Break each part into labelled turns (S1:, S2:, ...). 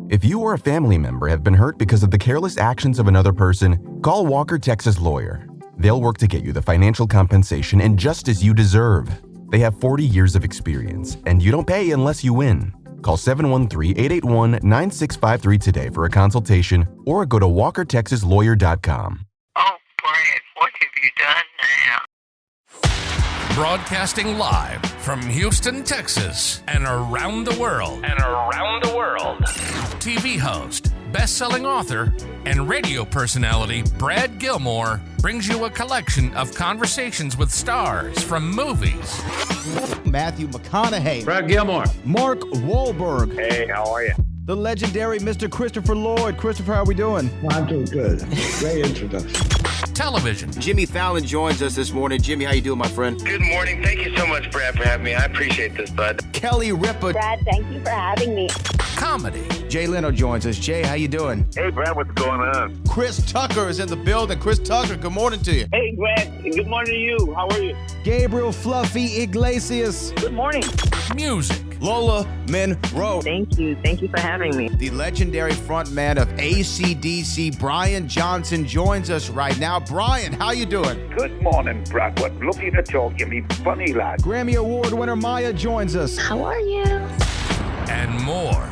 S1: If you or a family member have been hurt because of the careless actions of another person, call Walker, Texas Lawyer. They'll work to get you the financial compensation and justice you deserve. They have 40 years of experience, and you don't pay unless you win. Call 713-881-9653 today for a consultation or go to walkertexaslawyer.com.
S2: Oh, Brad, what have you done now?
S3: Broadcasting live from Houston, Texas, and around the world. TV host, best-selling author, and radio personality Brad Gilmore brings you a collection of conversations with stars from movies.
S4: Matthew McConaughey.
S5: Brad Gilmore.
S4: Mark Wahlberg.
S5: Hey, how are you?
S4: The legendary Mr. Christopher Lloyd. Christopher, how are we doing?
S6: I'm doing good. Great introduction.
S3: Television.
S7: Jimmy Fallon joins us this morning. Jimmy, how you doing, my friend?
S8: Good morning. Thank you so much, Brad, for having me. I appreciate this, bud.
S4: Kelly Ripa.
S9: Brad, thank you for having me.
S3: Comedy.
S4: Jay Leno joins us. Jay, how you doing?
S8: Hey, Brad, what's going on?
S4: Chris Tucker is in the building. Chris Tucker, good morning to you.
S8: Hey, Brad. Good morning to you. How are you?
S4: Gabriel Fluffy Iglesias.
S9: Good morning.
S3: Music.
S4: Lola Monroe.
S9: Thank you. Thank you for having me.
S4: The legendary frontman of AC/DC, Brian Johnson, joins us right now. Brian, how you doing?
S10: Good morning, Brad. What looking to talk to me funny, lad.
S4: Grammy Award winner Maya joins us.
S9: How are you?
S3: And more.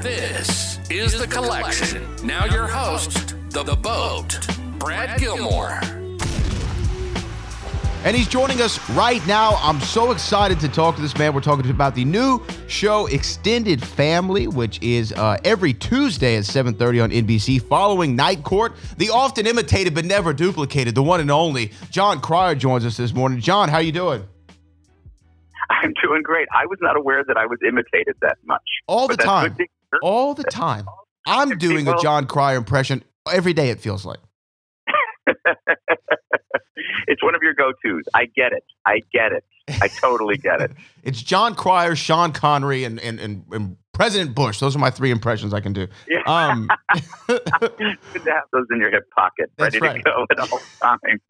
S3: This is The Collection. Now your host, The Boat, Brad Gilmore.
S4: And he's joining us right now. I'm so excited to talk to this man. We're talking about the new show Extended Family, which is every Tuesday at 7:30 on NBC, following Night Court. The often imitated but never duplicated, the one and only John Cryer joins us this morning. John, how you doing?
S11: I'm doing great. I was not aware that I was imitated that much.
S4: All the time. All the time. I'm doing a John Cryer impression every day, it feels like.
S11: It's one of your go-tos. I get it. I totally get it.
S4: It's John Cryer, Sean Connery, and President Bush. Those are my three impressions I can do.
S11: Yeah. Good to have those in your hip pocket, ready to go at all times.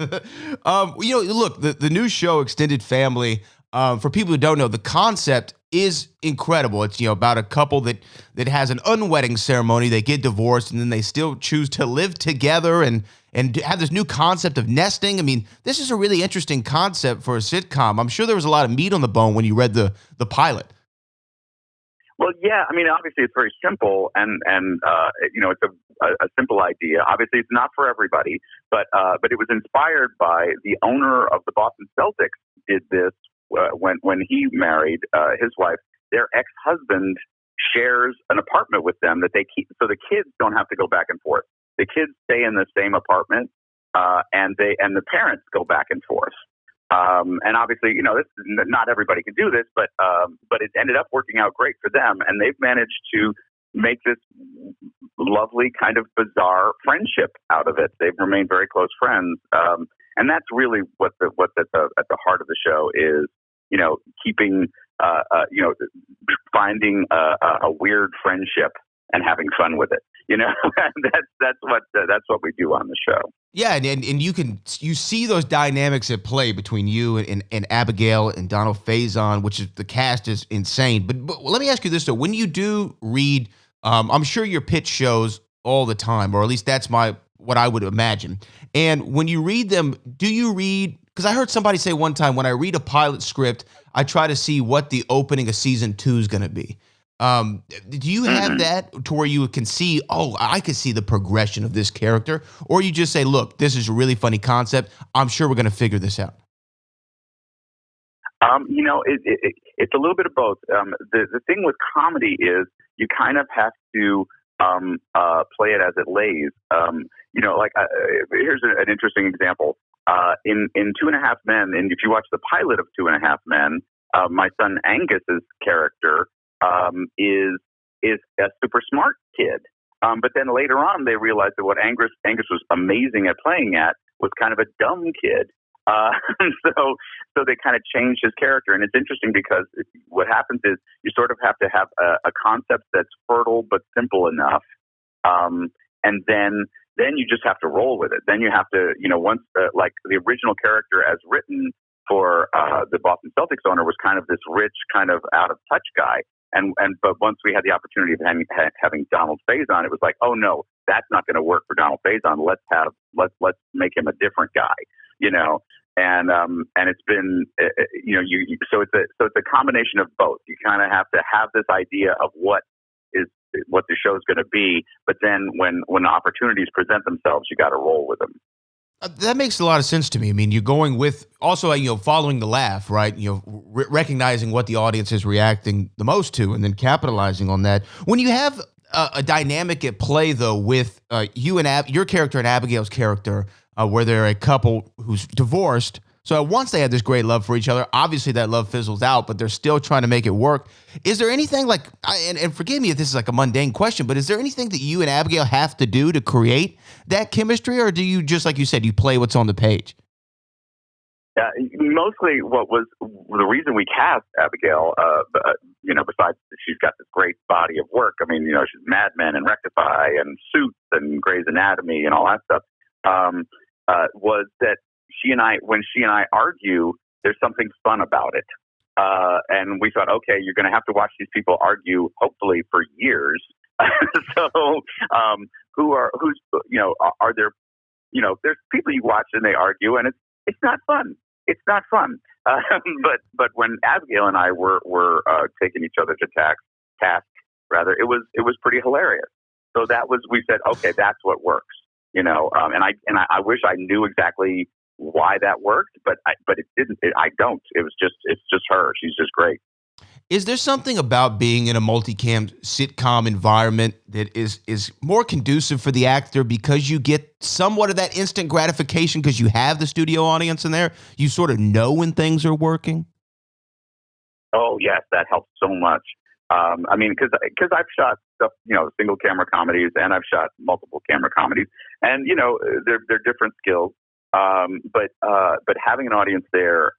S4: Look, the new show Extended Family, for people who don't know, the concept is incredible. It's about a couple that has an unwedding ceremony. They get divorced, and then they still choose to live together and have this new concept of nesting. I mean, this is a really interesting concept for a sitcom. I'm sure there was a lot of meat on the bone when you read the pilot.
S11: Well, yeah. I mean, obviously, it's very simple, and it's a simple idea. Obviously, it's not for everybody, but it was inspired by the owner of the Boston Celtics. Did this when he married his wife. Their ex-husband shares an apartment with them that they keep, so the kids don't have to go back and forth. The kids stay in the same apartment, and the parents go back and forth. And obviously, this, not everybody can do this, but it ended up working out great for them, and they've managed to make this lovely kind of bizarre friendship out of it. They've remained very close friends, and that's really what's at the heart of the show is, keeping, finding a weird friendship and having fun with it. That's what we do on the show.
S4: Yeah, and you see those dynamics at play between you and Abigail and Donald Faison, which is, the cast is insane. But let me ask you this though: when you do read, I'm sure your pitch shows all the time, or at least that's what I would imagine. And when you read them, do you read? Because I heard somebody say one time, when I read a pilot script, I try to see what the opening of season 2 is going to be. Do you have that to where you can see, I could see the progression of this character? Or you just say, look, this is a really funny concept. I'm sure we're going to figure this out.
S11: It's a little bit of both. The thing with comedy is you kind of have to play it as it lays. Here's an interesting example. In 2.5 Men, and if you watch the pilot of 2.5 Men, my son Angus's character is a super smart kid. But then later on, they realized that what Angus was amazing at playing at was kind of a dumb kid. So they kind of changed his character. And it's interesting because what happens is you sort of have to have a concept that's fertile but simple enough. And then you just have to roll with it. Then you have to, once like the original character as written for the Boston Celtics owner was kind of this rich, kind of out of touch guy. But once we had the opportunity of having Donald Faison, it was like, oh no, that's not going to work for Donald Faison. Let's make him a different guy, you know. And it's been, so it's a combination of both. You kind of have to have this idea of what the show's going to be, but then when opportunities present themselves, you got to roll with them.
S4: That makes a lot of sense to me. I mean, you're going with also, following the laugh, right? Recognizing what the audience is reacting the most to, and then capitalizing on that. When you have a dynamic at play, though, with you and your character and Abigail's character, where they're a couple who's divorced. So once they had this great love for each other, obviously that love fizzles out, but they're still trying to make it work. Is there anything and forgive me if this is like a mundane question, but is there anything that you and Abigail have to do to create that chemistry, or do you just, like you said, you play what's on the page?
S11: Mostly what was the reason we cast Abigail, besides she's got this great body of work. I mean, she's Mad Men and Rectify and Suits and Grey's Anatomy and all that stuff, was that when she and I argue, there's something fun about it. And we thought, okay, you're going to have to watch these people argue, hopefully for years. So, are there, there's people you watch and they argue, and it's not fun. It's not fun. But when Abigail and I were taking each other to task, it was pretty hilarious. So we said, okay, that's what works, and I wish I knew exactly why that worked, but it didn't. I don't. It's just her. She's just great.
S4: Is there something about being in a multicam sitcom environment that is more conducive for the actor because you get somewhat of that instant gratification because you have the studio audience in there? You sort of know when things are working?
S11: Oh, yes, that helps so much. Because I've shot stuff, single camera comedies, and I've shot multiple camera comedies, and they're different skills. But having an audience there,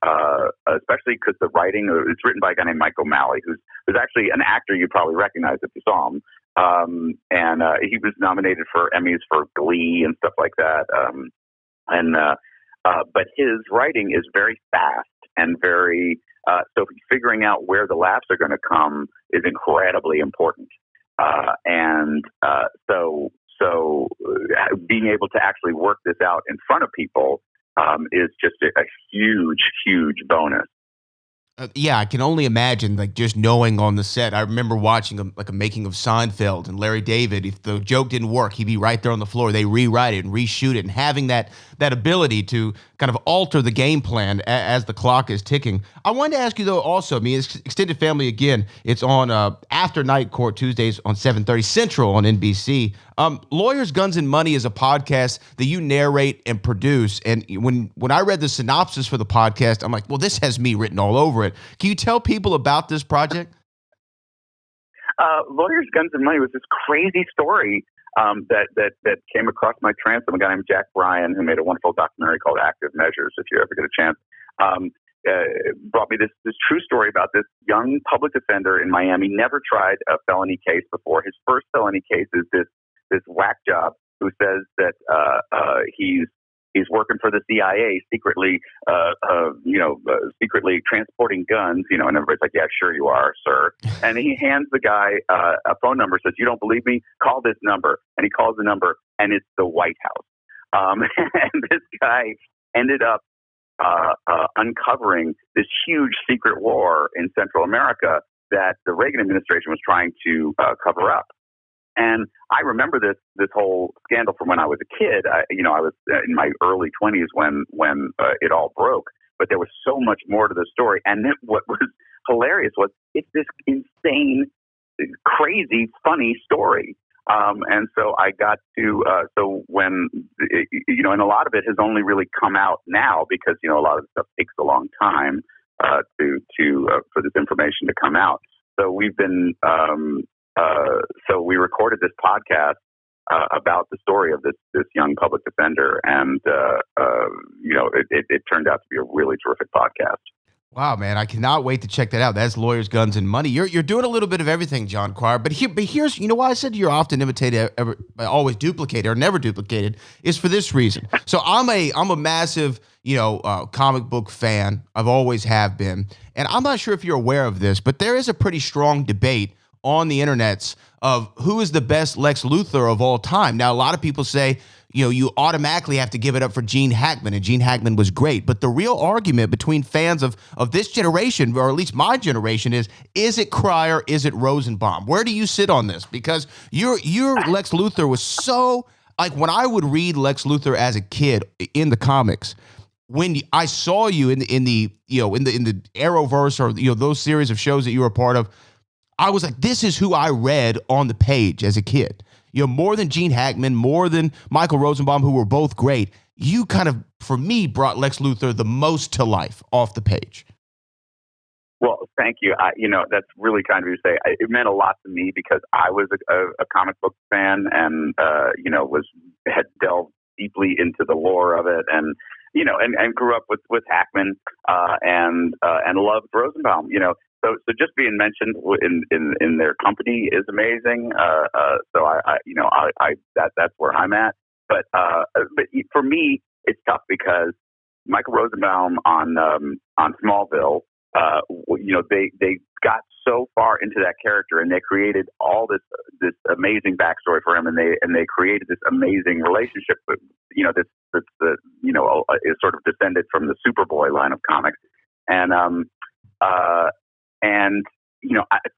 S11: especially because the writing, it's written by a guy named Mike O'Malley, who's actually an actor you probably recognize if you saw him. And he was nominated for Emmys for Glee and stuff like that. But his writing is very fast and very, so figuring out where the laughs are going to come is incredibly important. So being able to actually work this out in front of people is just a huge, huge bonus.
S4: Yeah, I can only imagine, just knowing on the set. I remember watching a making of Seinfeld, and Larry David, if the joke didn't work, he'd be right there on the floor. They rewrite it and reshoot it, and having that ability to kind of alter the game plan as the clock is ticking. I wanted to ask you, though, also, it's Extended Family again. It's on After Night Court Tuesdays on 7:30 Central on NBC. Lawyers, Guns, and Money is a podcast that you narrate and produce. And when I read the synopsis for the podcast, I'm like, well, this has me written all over it. Can you tell people about this project?
S11: Lawyers, Guns, and Money was this crazy story that came across my transom. A guy named Jack Bryan, who made a wonderful documentary called Active Measures, if you ever get a chance, brought me this true story about this young public defender in Miami, never tried a felony case before. His first felony case is this whack job who says that he's working for the CIA, secretly transporting guns, and everybody's like, yeah, sure you are, sir. And he hands the guy a phone number, says, you don't believe me? Call this number. And he calls the number, and it's the White House. And this guy ended up uncovering this huge secret war in Central America that the Reagan administration was trying to cover up. And I remember this whole scandal from when I was a kid. I was in my early 20s when it all broke. But there was so much more to the story. And then what was hilarious was it's this insane, crazy, funny story. And so I got to when and a lot of it has only really come out now because a lot of the stuff takes a long time for this information to come out. So we've been. So we recorded this podcast about the story of this young public defender, and it turned out to be a really terrific podcast.
S4: Wow, man, I cannot wait to check that out. That's Lawyers, Guns, and Money. You're doing a little bit of everything, John Cryer. But here's, you know why I said you're often imitated, always duplicated, or never duplicated, is for this reason. So I'm a massive, comic book fan. I've always have been, and I'm not sure if you're aware of this, but there is a pretty strong debate on the internets of who is the best Lex Luthor of all time. Now, a lot of people say, you automatically have to give it up for Gene Hackman, and Gene Hackman was great. But the real argument between fans of this generation, or at least my generation, is it Cryer, is it Rosenbaum? Where do you sit on this? Because your Lex Luthor was so, like, when I would read Lex Luthor as a kid in the comics, when I saw you in the Arrowverse, or those series of shows that you were a part of, I was like, this is who I read on the page as a kid. More than Gene Hackman, more than Michael Rosenbaum, who were both great. You kind of, for me, brought Lex Luthor the most to life off the page.
S11: Well, thank you. That's really kind of you to say. It meant a lot to me because I was a comic book fan and, had delved deeply into the lore of it and grew up with Hackman and loved Rosenbaum, So just being mentioned in their company is amazing. That's where I'm at. But for me, it's tough because Michael Rosenbaum on Smallville, they got so far into that character and they created all this amazing backstory for him, and they created this amazing relationship with is sort of descended from the Superboy line of comics, and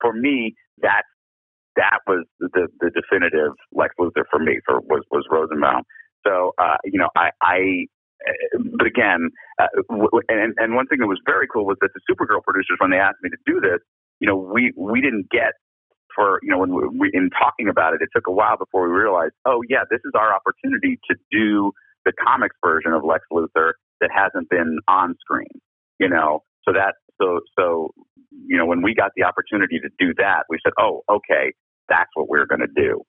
S11: for me, that was the definitive Lex Luthor for me was Rosenbaum. So, but again, and one thing that was very cool was that the Supergirl producers, when they asked me to do this, we didn't get when we in talking about it, it took a while before we realized, oh yeah, this is our opportunity to do the comics version of Lex Luthor that hasn't been on screen, So when we got the opportunity to do that, we said, oh, okay, that's what we're going to do.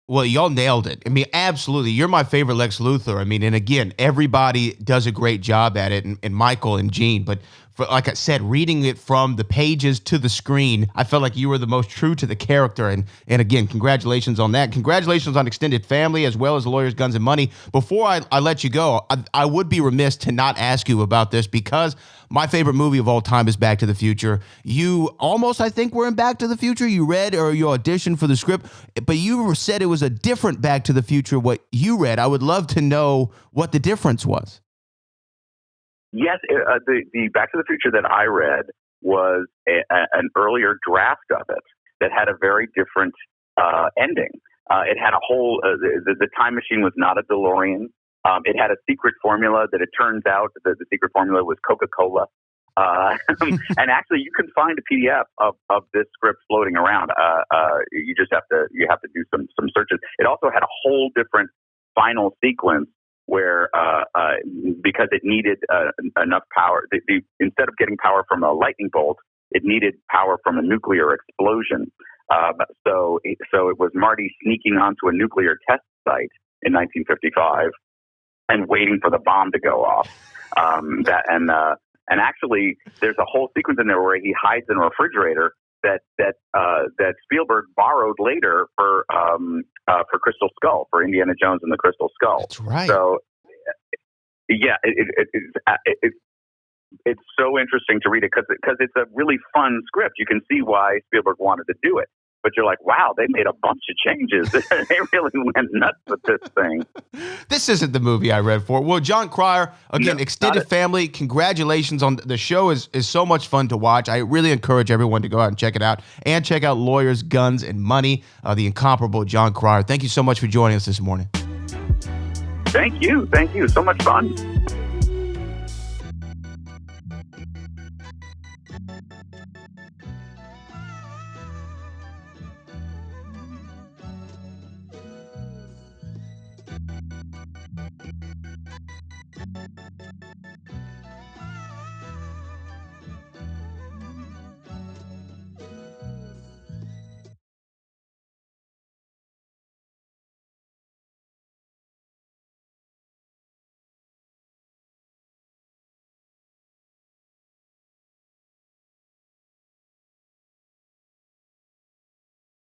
S4: Well, y'all nailed it. I mean, absolutely. You're my favorite Lex Luthor. I mean, and again, everybody does a great job at it, and Michael and Gene. But like I said, reading it from the pages to the screen, I felt like you were the most true to the character. And again, congratulations on that. Congratulations on Extended Family as well as Lawyers, Guns, and Money. Before I let you go, I would be remiss to not ask you about this because my favorite movie of all time is Back to the Future. You almost, I think, were in Back to the Future. You read or you auditioned for the script, but you said it was a different Back to the Future, what you read. I would love to know what the difference was.
S11: Yes, the Back to the Future that I read was an earlier draft of it that had a very different ending. It had a whole, the time machine was not a DeLorean. It had a secret formula that it turns out that the secret formula was Coca-Cola. And actually, you can find a PDF of this script floating around. You just have to do some searches. It also had a whole different final sequence where because it needed enough power, instead of getting power from a lightning bolt, it needed power from a nuclear explosion. So it was Marty sneaking onto a nuclear test site in 1955 and waiting for the bomb to go off. And actually, there's a whole sequence in there where he hides in a refrigerator that Spielberg borrowed later for Crystal Skull, for Indiana Jones and the Crystal Skull.
S4: That's right.
S11: So, yeah, it's so interesting to read it because it's a really fun script. You can see why Spielberg wanted to do it. But you're like, wow, they made a bunch of changes. They really went nuts with this thing.
S4: This isn't the movie I read for. Well, John Cryer, again, Extended Family, congratulations on the show is so much fun to watch. I really encourage everyone to go out and check it out. And check out Lawyers, Guns, and Money, the incomparable John Cryer. Thank you so much for joining us this morning.
S11: Thank you. So much fun.